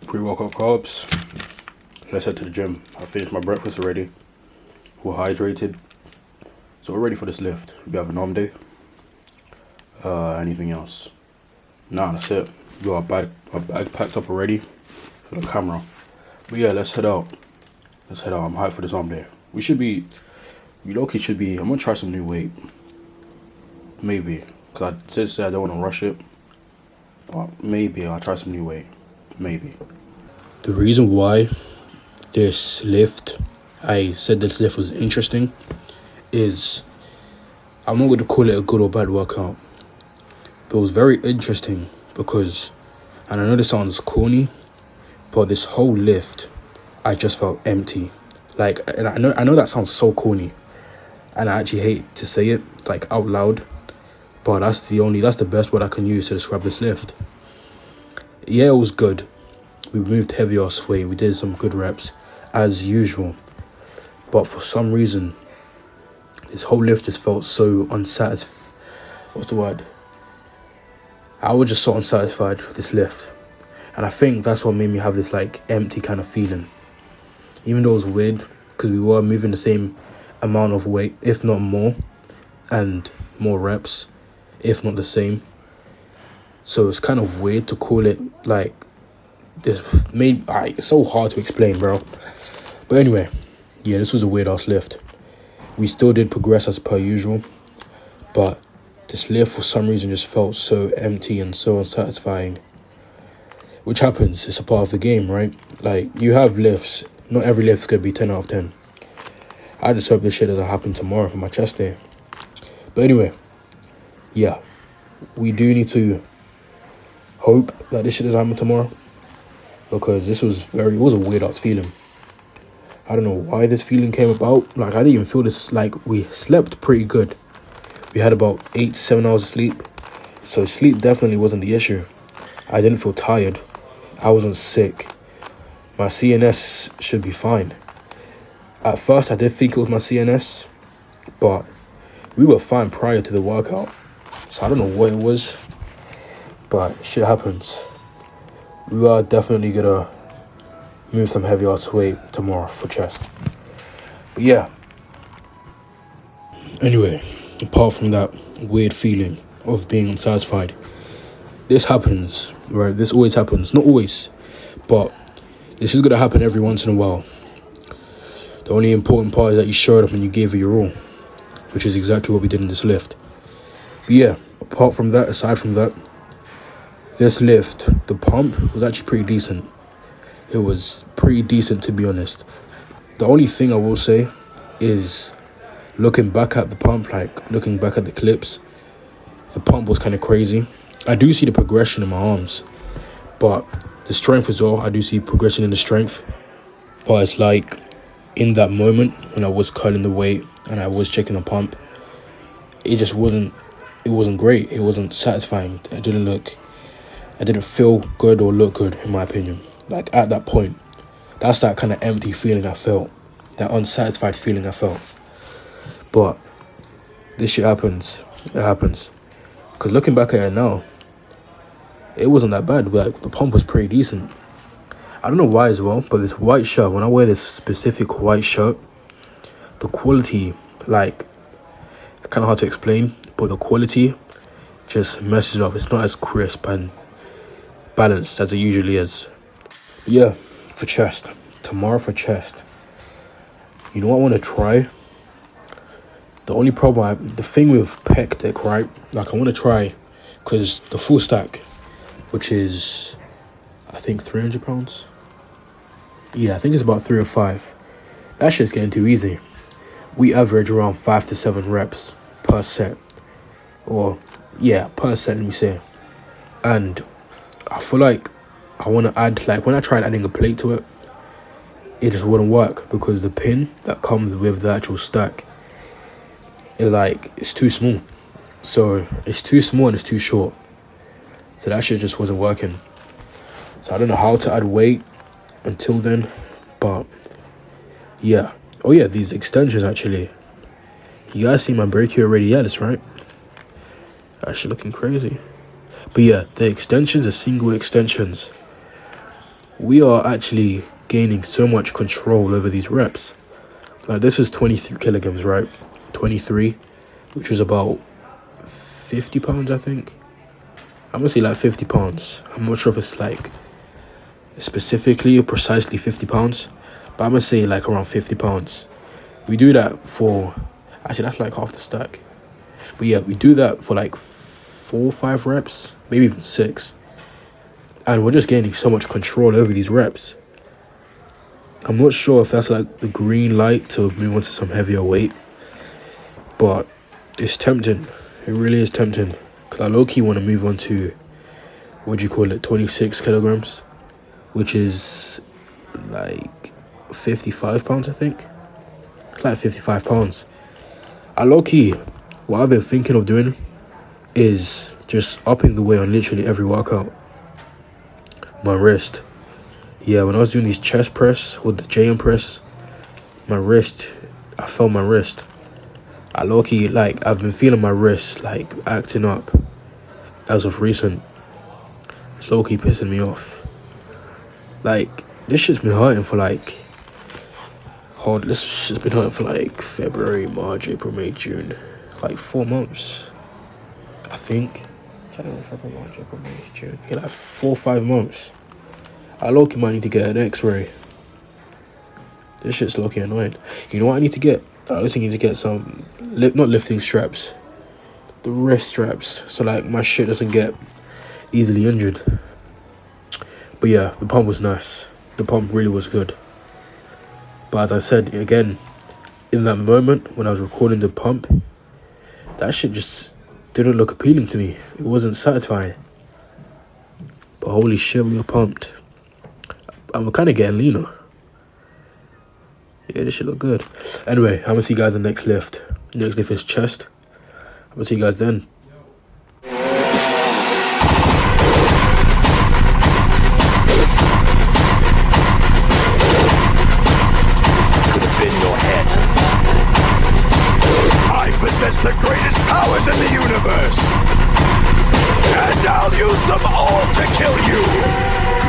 Pre-workout carbs. Let's head to the gym. I finished my breakfast already. We're hydrated. So we're ready for this lift. We have an arm day. Anything else? Nah, that's it. We got our bag packed up already for the camera. But yeah, let's head out. I'm hyped for this arm day. We low-key should be, I'm gonna try some new weight. Maybe. Cause I did say I don't want to rush it. But maybe I'll try some new weight. Maybe. The reason why I said this lift was interesting is, I'm not going to call it a good or bad workout, but it was very interesting because, and I know this sounds corny, but this whole lift, I just felt empty. And I know that sounds so corny, and I actually hate to say it like out loud, but that's the best word I can use to describe this lift. Yeah, it was good. We moved heavy ass weight. We did some good reps as usual, but for some reason, this whole lift just felt so unsatisfied. What's the word? I was just so unsatisfied with this lift, and I think that's what made me have this like empty kind of feeling. Even though it was weird because we were moving the same amount of weight, if not more, and more reps, if not the same. So it's kind of weird to call it like this. It's so hard to explain, bro. But anyway, yeah, this was a weird ass lift. We still did progress as per usual, but this lift for some reason just felt so empty and so unsatisfying. Which happens, it's a part of the game, right? Like, you have lifts, not every lift's gonna be 10 out of 10. I just hope this shit doesn't happen tomorrow for my chest day. But anyway, yeah, we do need to hope that this shit doesn't happen tomorrow, because it was a weird ass feeling. I don't know why this feeling came about. Like, I didn't even feel this. Like, we slept pretty good. We had about 8 to 7 hours of sleep. So sleep definitely wasn't the issue. I didn't feel tired. I wasn't sick. My CNS should be fine. At first, I did think it was my CNS, but we were fine prior to the workout. So I don't know what it was, but shit happens. We are definitely gonna move some heavy ass weight tomorrow for chest. But yeah. Anyway, apart from that weird feeling of being unsatisfied, this happens, right? This always happens. Not always, but this is gonna happen every once in a while. The only important part is that you showed up and you gave it your all, which is exactly what we did in this lift. But yeah, aside from that, this lift, the pump was actually pretty decent. It was pretty decent, to be honest. The only thing I will say is, looking back at the pump, like looking back at the clips, the pump was kind of crazy. I do see the progression in my arms, but the strength as well, I do see progression in the strength. But it's like, in that moment when I was curling the weight and I was checking the pump, it wasn't great. It wasn't satisfying. It didn't feel good or look good, in my opinion. Like, at that point, that's that kind of empty feeling I felt, that unsatisfied feeling I felt. But this shit happens. It happens. Because looking back at it now, it wasn't that bad. Like, the pump was pretty decent. I don't know why as well, but this white shirt, when I wear this specific white shirt, the quality, like, kind of hard to explain, but the quality just messes up. It's not as crisp and balanced as it usually is. Yeah, for chest. Tomorrow for chest. You know what I want to try? The thing with pec deck, right? Like, I want to try, because the full stack, which is, I think, 300 pounds. Yeah, I think it's about 3 or 5. That shit's getting too easy. We average around 5 to 7 reps per set. Per set, let me say. And I feel like I want to add, like, when I tried adding a plate to it, it just wouldn't work, because the pin that comes with the actual stack, it's too small. So it's too small and it's too short. So that shit just wasn't working. So I don't know how to add weight until then, but yeah. Oh yeah, these extensions actually. You guys see my brachial radialis, right? Actually looking crazy. But yeah, the extensions are single extensions. we are actually gaining so much control over these reps. Like this is 23 kilograms, right? 23, which is about 50 pounds, I think. I'm gonna say like 50 pounds. I'm not sure if it's like specifically or precisely 50 pounds, but I'm gonna say like around 50 pounds. We do that for, actually that's like half the stack. But yeah, we do that for like 4 or 5 reps, maybe even 6. And we're just gaining so much control over these reps. I'm not sure if that's like the green light to move on to some heavier weight, but it's tempting. It really is tempting. Because I low-key want to move on to, 26 kilograms, which is like 55 pounds, I think. It's like 55 pounds. I low-key, what I've been thinking of doing is just upping the weight on literally every workout. My wrist. Yeah, when I was doing these chest press or the JM press, my wrist, I felt my wrist. I low-key, like, I've been feeling my wrist, like, acting up as of recent. It's low-key pissing me off. Like, this shit's been hurting for, like, this shit's been hurting for, like, February, March, April, May, June. Like, 4 months, I think. January, February, March, April, May, June. Yeah, like 4 or 5 months. I low-key might need to get an x-ray. This shit's low-key annoying. You know what I need to get? I also need to get some, not lifting straps, the wrist straps, so like my shit doesn't get easily injured. But yeah, the pump was nice. The pump really was good. But as I said, again, in that moment when I was recording the pump, that shit just didn't look appealing to me. It wasn't satisfying. But holy shit, we were pumped. I'm kind of getting leaner. Yeah, this shit look good. Anyway, I'm gonna see you guys in the next lift. Next lift is chest. I'm gonna see you guys then. Could have been your head. I possess the greatest powers in the universe, and I'll use them all to kill you.